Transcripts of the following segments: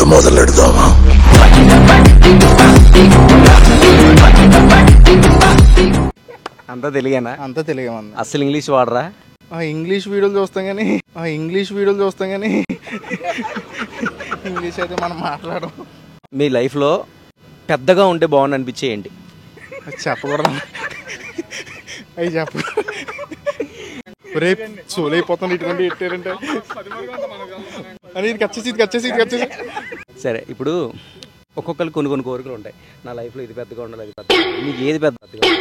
ఇక మొదలెడదామా? అంతా తెలుగేనా? అంతా తెలుగేమన్నా. అసలు ఇంగ్లీష్ వాడరా? ఇంగ్లీష్ వీడియోలు చూస్తాం కానీ ఇంగ్లీష్ అయితే మనం మాట్లాడడం. మీ లైఫ్లో పెద్దగా ఉంటే బాగుంది అనిపించే ఏంటి? చెప్పకూడదు, అవి చెప్ప రేపు సోల్ అయిపోతాను ఇటువంటి ఎట్టారంటే అని ఇది కచ్చేసి. సరే, ఇప్పుడు ఒక్కొక్కరికి కొన్ని కోరికలు ఉంటాయి. నా లైఫ్లో ఇది పెద్దగా ఉండాలి, అది పెద్దగా ఉండాలి.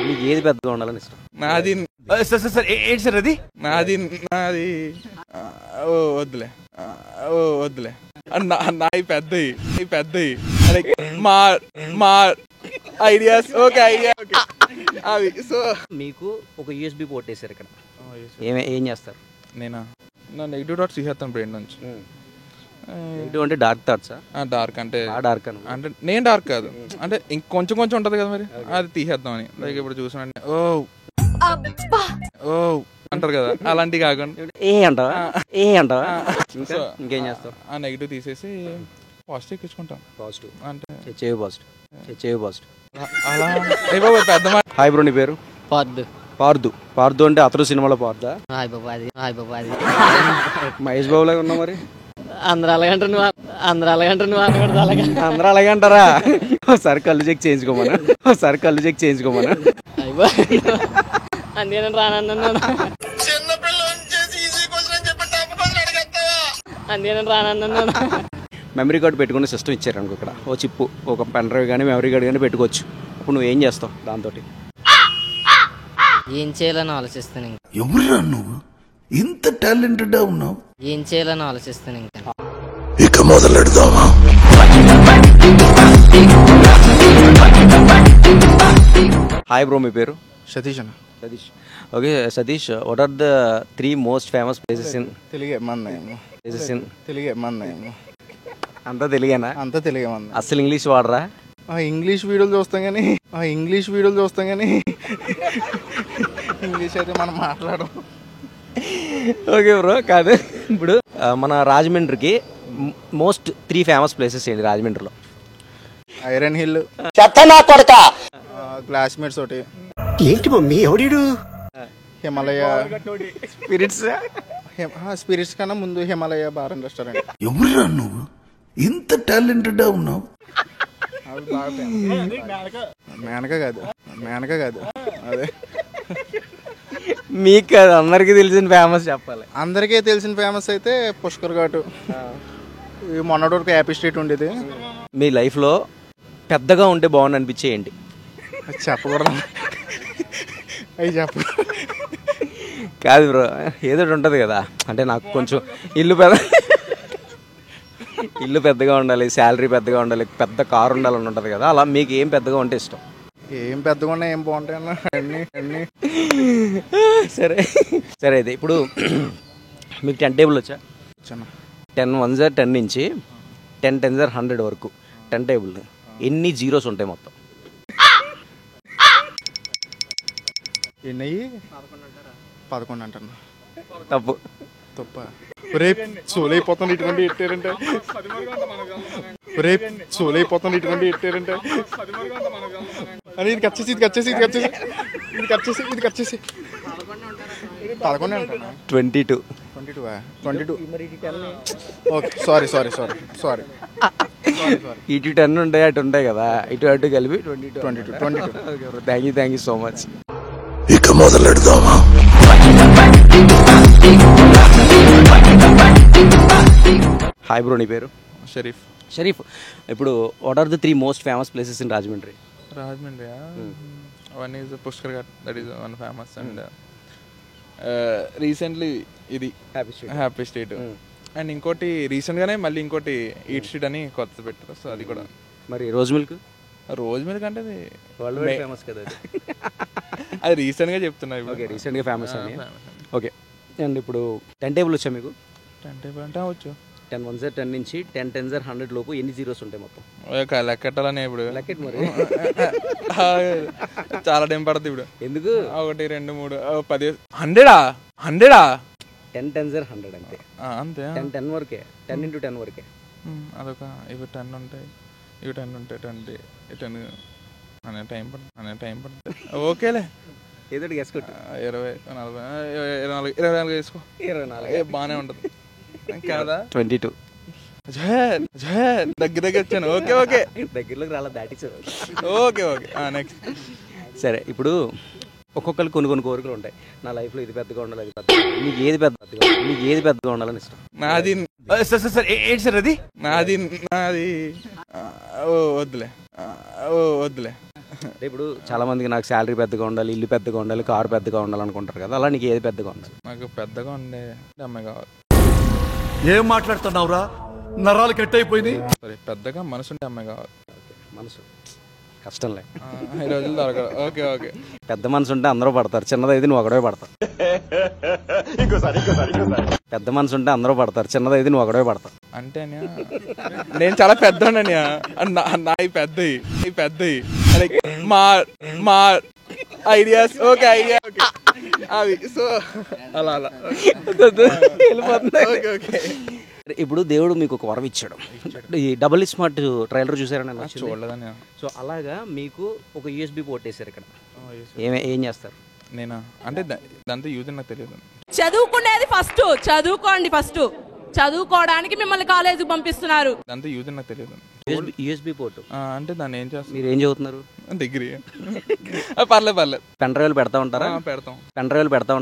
మీకు ఏది పెద్దగా ఉండాలని ఇష్టం? నాది ఏంటి సార్ అది? నాది వద్దులే నాయి పెద్దవి మా ఐడియాస్ ఓకే అవి. సో మీకు ఒక యూఎస్బి పోర్ట్ వేసారు ఇక్కడ, ఏం చేస్తారు? నేనా నా నెగిటివ్ డాట్స్ తీసేస్తాను బ్రెయిన్ నుంచి. నెగిటివ్ అంటే డార్క్ థాట్సా? డార్క్ అంటే డార్క్ అంటే నేను డార్క్ కాదు, అంటే ఇంకొంచెం ఉంటది కదా, మరి అది తీసేద్దామని. లైక్ ఇప్పుడు చూసానంటే ఓ అంటారు కదా, అలాంటివి కాకుండా అంటావా ఇంకేం చేస్తావు? ఆ నెగిటివ్ తీసేసి పాజిటివ్ ఎక్కించుకుంటాం. పాజిటివ్ అంటే హెచ్ఐవి పాజిటివ్ అలా పెద్ద హాయ్ బ్రో, నీ పేరు? పార్దు అంటే అతడు సినిమాలో పార్దా? మహేష్ బాబు లాగా ఉన్నావు మరి. అందరూ అలాగంటారు నువ్వు అందరూ అలాగే అంటారా? ఒకసారి కళ్ళు చెక్ చేయించుకోమన్నా. అందుకే రానన్నాను. మెమరీ కార్డు పెట్టుకునే సిస్టమ్ ఇచ్చారు అనుకో, ఇక్కడ ఓ చిప్పు, ఒక పెన్ డ్రైవ్ కానీ మెమరీ కార్డు కానీ పెట్టుకోవచ్చు. అప్పుడు నువ్వు ఏం చేస్తావు దాంతో? ఏం చేయాలని ఆలోచిస్తాను ఇంకా. ఎవరురా నువ్వు ఇంత టాలెంటెడ్ ఉన్నావు? ఏం చేయాలని ఆలోచిస్తాను ఇంకా. ఇక మొదలెడదామా? హాయ్ బ్రో, మీ పేరు? సతీష్ అన్న. Satish. Okay Satish, what are the 3 most famous places in తెలుగే మన అంతా తెలుగేనా? అంతా తెలుగేమన్నా. అసలు ఇంగ్లీష్ వాడరా? ఇంగ్లీష్ వీడియోలు చూస్తాం కానీ ఇంగ్లీష్ అయితే మనం మాట్లాడడం. ఓకే బ్రో, కాదు ఇప్పుడు మన రాజమండ్రికి మోస్ట్ 3 ఫేమస్ ప్లేసెస్ ఏంటి రాజమండ్రిలో? ఐరన్ హిల్, క్లాస్మేట్స్ ఒకటి, ఏంటి మమ్మీ ఎవడీడు? హిమాలయ స్పిరిట్స్ కన్నా ముందు హిమాలయ బార్ అండ్ రెస్టారెంట్. ఎవరురా నువ్వు ఇంత టాలెంటెడ్ ఉన్నావు? మేనక కాదు అదే మీకు కాదు, అందరికీ తెలిసిన ఫేమస్ చెప్పాలి. అందరికీ తెలిసిన ఫేమస్ అయితే పుష్కర్ ఘాటు, మొన్నటి వరకు హ్యాపీ స్ట్రీట్ ఉండేది. మీ లైఫ్లో పెద్దగా ఉంటే బాగుంది అనిపించే ఏంటి? చెప్పకూడదు, అవి చెప్ప కాదు బ్రో, ఏదో ఉంటుంది కదా, అంటే నాకు కొంచెం ఇల్లు పెద్దగా ఉండాలి, శాలరీ పెద్దగా ఉండాలి, పెద్ద కారు ఉండాలని ఉంటుంది కదా, అలా మీకు ఏం పెద్దగా ఉంటే ఇష్టం? ఏం పెద్దగా ఉన్నా ఏం బాగుంటాయి అన్న అన్ని. సరే అయితే ఇప్పుడు మీకు 10 టేబుల్ వచ్చా? 10 1s 10 నుంచి 10 10s 100 వరకు 10 టేబుల్ ఎన్ని జీరోస్ ఉంటాయి మొత్తం? ఎన్ని? 11 అంటాను. తప్పు. రేపు సోల్ అయిపోతాను ఇటువంటి ఎట్టారంటే అని ఇది కచ్చేసి 11 అంటాను. 22. ఓకే సారీ ఇటు 10 ఉంటాయి, అటు ఉంటాయి కదా, ఇటు కలిపి 22. Thank you so much. ఇక మొదలెడదామా? హాయ్ బ్రో, నీ పేరు? షరీఫ్. ఇప్పుడు what are the 3 most famous places in Rajahmundry? One is Pushkar Ghat, that is one famous. And recently ఇది హ్యాపీ స్ట్రీట్. అండ్ ఇంకోటి రీసెంట్ గానే మళ్ళీ ఇంకోటి ఈట్ స్ట్రీట్ అని కొత్తది పెట్టారు, సో అది కూడా. మరి రోజ్ మిల్క్ అంటే వరల్డ్ ఫేమస్ కదా, అది రీసెంట్ గా చెప్తున్నా. ఓకే, రీసెంట్ గా ఫేమస్ అని. ఓకే, అండ్ ఇప్పుడు 10 టేబుల్ వచ్చా మీకు? 10 టేబుల్ అంటే వచ్చు. 10 1s 10 నుంచి 10 10s 100 లోపు ఎన్ని జీరోస్ ఉంటాయి మొత్తం? లెక్కెట్టాలని ఇప్పుడు లెక్కెట్ మరి చాలా టైం పడుతుంది ఇప్పుడు. ఎందుకు? 1 2 3 10 100 10 10s 100 అంతే. 10 10 వరకే, 10 into 10 వరకే. అదొక ఇవి 10 ఉంటాయి, ఇవి 10 ఉంటాయి, 20 10 అనే టైం పడుతుంది. ఓకేలే ఏదో గెస్ కొట్టు. 20 40 24 వేసుకో. 24 బాగానే ఉంటుంది కదా. 22 దగ్గర వచ్చాను. ఓకే ఓకే దగ్గరలోకి రాలా, దాటించారు. Okay okay next. సరే, ఇప్పుడు ఒక్కొక్కరికి కొన్ని కోరికలు ఉంటాయి. నా లైఫ్లో ఇది పెద్దగా ఉండాలి, అది పెద్దగా ఉండాలి. నీకు ఏది పెద్దగా ఉండాలని ఇష్టం? నాది ఏంటి సార్ అది? నాది వద్దులే. ఇప్పుడు చాలా మందికి నాకు శాలరీ పెద్దగా ఉండాలి, ఇల్లు పెద్దగా ఉండాలి, కారు పెద్దగా ఉండాలి అనుకుంటారు కదా, అలా నీకు ఏది పెద్దగా ఉండాలి? నాకు పెద్దగా ఉండే అమ్మాయి కావాలి. ఏం మాట్లాడుతున్నావురా? నరాలు కట్ అయిపోయింది. సరే, పెద్దగా మనసు ఉంటే అమ్మాయి కావాలి. మనసు కష్టంలే, ఈ రోజులు దొరకదు. Okay okay. పెద్ద మనసు ఉంటే అందరూ పడతారు, చిన్నదైతే నువ్వు ఒకడే పడతావు. పెద్ద మనసు ఉంటే అందరూ పడతారు, చిన్నదైతే నువ్వు ఒకడే పడతావు. అంటే నేను చాలా పెద్ద నా పెద్దవి మా ఐడియాస్. ఓకే ఐడియా అవి. సో అలా ఓకే ఓకే. ఇప్పుడు దేవుడు మీకు ఒక వరం ఇచ్చాడు. ఈ డబుల్ స్మార్ట్ ట్రైలర్ చూసారని చూడలేదని. సో అలాగా మీకు ఒక USB పోర్ట్ వేసారు ఇక్కడ. ఏం చేస్తారు? నేనా అంటే దాంతో యూజ్ నాకు తెలియదు. చదువుకునేది ఫస్ట్, చదువుకోవడానికి మిమ్మల్ని కాలేజీకి పంపిస్తున్నారు. దాంతో యూజ్ నాకు తెలియదు. USB పోర్ట్ అంటే దాన్ని ఏం చేస్తారు? మీరు ఏం చదువుతున్నారు? డిగ్రీ. పర్లేదు. పెన్ డ్రైవ్లు పెడతా ఉంటారా? పెడతాం. పెడతాం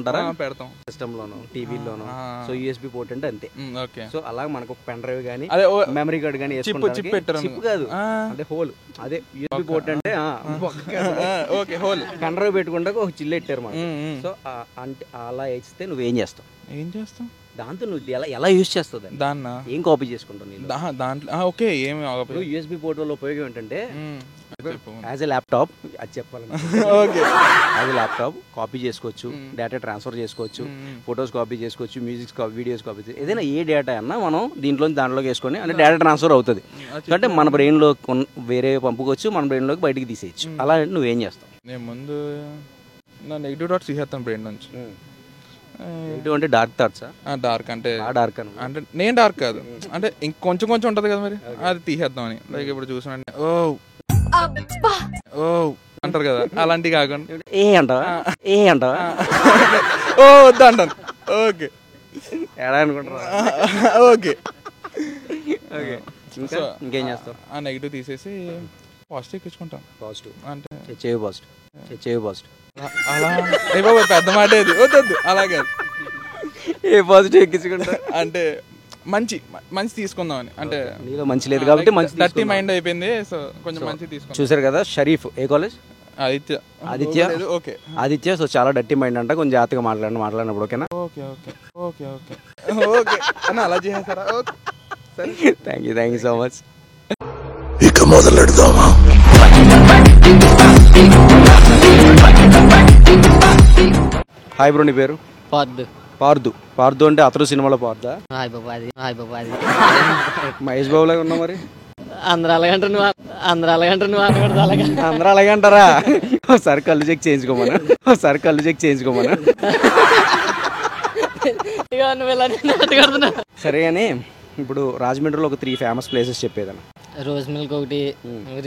సిస్టమ్ లోను, టీవీలోను. సో USB పోర్ట్ అంటే అంతే. ఓకే. సో అలా మనకు పెన్ డ్రైవ్ గానీ అదే మెమరీ కార్డ్ గానీ చిప్ పెట్టారు. చిప్ కాదు, అంటే హోల్. అదే USB పోర్ట్ అంటే ఓకే హోల్. పెన్ డ్రైవ్ పెట్టుకుంటే ఒక చిల్లు పెట్టారు మనం. సో అంటే అలా వేస్తే నువ్వేం చేస్తావు? ఏం చేస్తాం దాంతో? నువ్వు ఎలా యూజ్ చేస్తావు దాన్ని? ఏం కాపీ చేసుకుంటావు దాంట్లో? ఓకే. ఏమి USB పోర్ట్ వల్ల ఉపయోగం ఏంటంటే, యాజ్ ఎ ల్యాప్టాప్ అది చెప్పాలి. Okay. As a laptop copy చేసుకోవచ్చు, డేటా ట్రాన్స్ఫర్ చేసుకోవచ్చు, ఫొటోస్ కాపీ చేసుకోవచ్చు, మ్యూజిక్స్ కాపీ, వీడియోస్ కాపీ, ఏదైనా ఏ డేటా అన్నా మనం దాంట్లోకి వేసుకొని అంటే డేటా ట్రాన్స్ఫర్ అవుతుంది. అంటే మన బ్రెయిన్లో వేరే పంపుకోవచ్చు, మన బ్రెయిన్లోకి బయటికి తీసేయచ్చు. అలా నువ్వేం చేస్తావు? నేను ముందు నా నెగిటివ్ థాట్స్ తీసేస్తాను బ్రెయిన్ నుంచి. అంటే డార్క్ థాట్సా? డార్క్ అంటే అంటే నేను డార్క్ కాదు, అంటే ఇంకొంచెం ఉంటది కదా, మరి అది తీసేద్దామని. లైక్ ఇప్పుడు చూసానండి, ఓ అంటారు కదా, అలాంటివి కాకుండా అంటావా వద్దు అంటాను. ఓకే. ఎలా అనుకుంటారా? ఓకే. ఇంకేం చేస్తావు? ఆ నెగిటివ్ తీసేసి పాజిటివ్ ఎక్కించుకుంటాం. పాజిటివ్ అంటే హెచ్ఐవి పాజిటివ్. అలా పెద్ద మాట ఏది వద్దు. అలాగే ఏ పాజిటివ్ ఎక్కించుకుంటా అంటే మంచి తీసుకుందామని. అంటే నీలో మంచి లేదు కాబట్టి మంచి డర్టీ మైండ్ అయిపోయింది. సో కొంచెం మంచి తీసుకుంటాం. చూసారు కదా, షరీఫ్ ఏ college? Aditya. Okay. Aditya. So చాలా డర్టీ మైండ్ అంట, కొంచెం జాగ్రత్తగా మాట్లాడినప్పుడు. ఓకేనా? Okay okay okay okay okay అని అలా చేస్తారా? ఓకే సరే. Thank you so much. ఇక మొదలెడదామా? హాయ్ బ్రో, నీ పేరు? పార్దు అంటే అతడు సినిమాలో పార్దా? హాయ్ బాబా అది మహేష్ బాబు లాగా ఉన్నావు. మరి అందరూ అలాగంటారు, నువ్వు అనకూడదు. అందరూ అలాగే అంటారా? ఒకసారి కళ్ళు చెక్ చేయించుకోమను. నువ్వు ఇలా సరే కానీ ఇప్పుడు రాజమండ్రిలో ఒక 3 ఫేమస్ ప్లేసెస్ చెప్పేదాన్ని. రోజ్ మిల్క్ ఒకటి,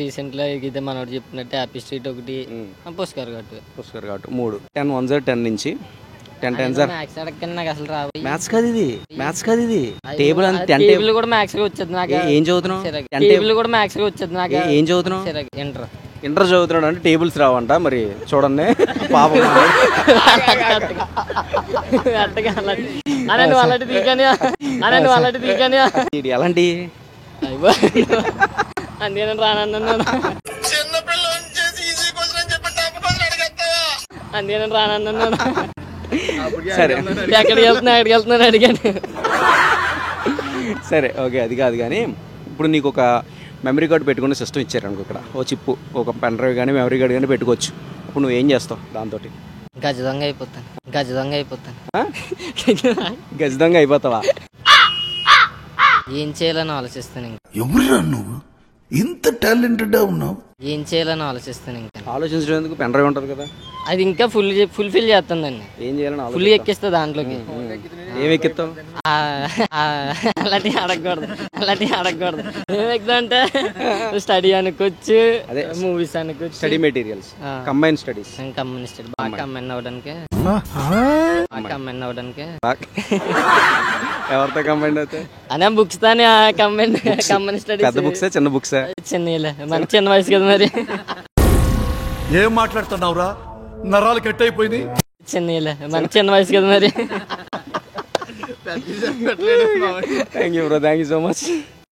రీసెంట్ గా ఇదే మనోడు చెప్పినట్టు హ్యాపీ స్ట్రీట్ ఒకటి, పుష్కర్ ఘాట్ 3. 10 1 10 నుంచి 10 10 మ్యాథ్స్ అడగండి, నాకు అసలు రావు. మ్యాథ్స్ కాదు ఇది. టేబుల్ టేబుల్ కూడా మ్యాథ్స్ గా వచ్చేది నాకు. ఏం చదువుతున్నావు? టేబుల్ కూడా మ్యాథ్స్ గా వచ్చేది నాకు. ఏం చదువుతున్నావు? ఇంటర్ చదువుతున్నాడు అంటే టేబుల్స్ రావంట. మరి చూడండి పాపం. ఎలాంటి అందుకే రానన్నా సరే ఎక్కడికి వెళ్తున్నాను అడిగాను. సరే ఓకే, అది కాదు కానీ ఇప్పుడు నీకు ఒక మెమరీ కార్డు పెట్టుకునే సిస్టమ్ ఇచ్చారు అనుకో. ఇక్కడ ఓ చిప్పు, ఒక పెన్ డ్రైవ్ కానీ మెమరీ కార్డు కానీ పెట్టుకోవచ్చు. ఇప్పుడు నువ్వు ఏం చేస్తావు దాంతో? గజదొంగ అయిపోతాను. గజదొంగ అయిపోతావా? ఏం చేయాలని ఆలోచిస్తాను. ఎవరురా నువ్వు? ఇంత టాలెంటెడ్గా ఉన్నావు. ఏం చేయాలని ఆలోచిస్తాను ఇంకా. ఆలోచించడం ఎందుకు, పెన్ డ్రైవ్ ఉంటుంది కదా, అది ఇంకా ఫుల్ఫిల్ చేస్తుందండి. ఏం చేయాలని ఫుల్ ఎక్కిస్తా దాంట్లోకి. ఏం ఎక్కిస్తావు? అలాంటివి అడగకూడదు. ఏం ఎక్కుతా అంటే స్టడీ అనుకోవచ్చు, అదే మూవీస్ అనుకోవచ్చు, study materials, combine studies. Combine study బాగా కంబైన్ అవ్వడానికి. ఎవరితో కంబైన్ అవుతాయి అనే బుక్స్ తానే కంబైన్ స్టడీ. పెద్ద బుక్సా చిన్న బుక్సా? చిన్న మన చిన్న వయసు కదా మరి. ఏం మాట్లాడుతున్నావురా, నరాలు కట్ అయిపోయింది. మన చిన్న వయసు కదా మరి. Thank you bro, thank you so much.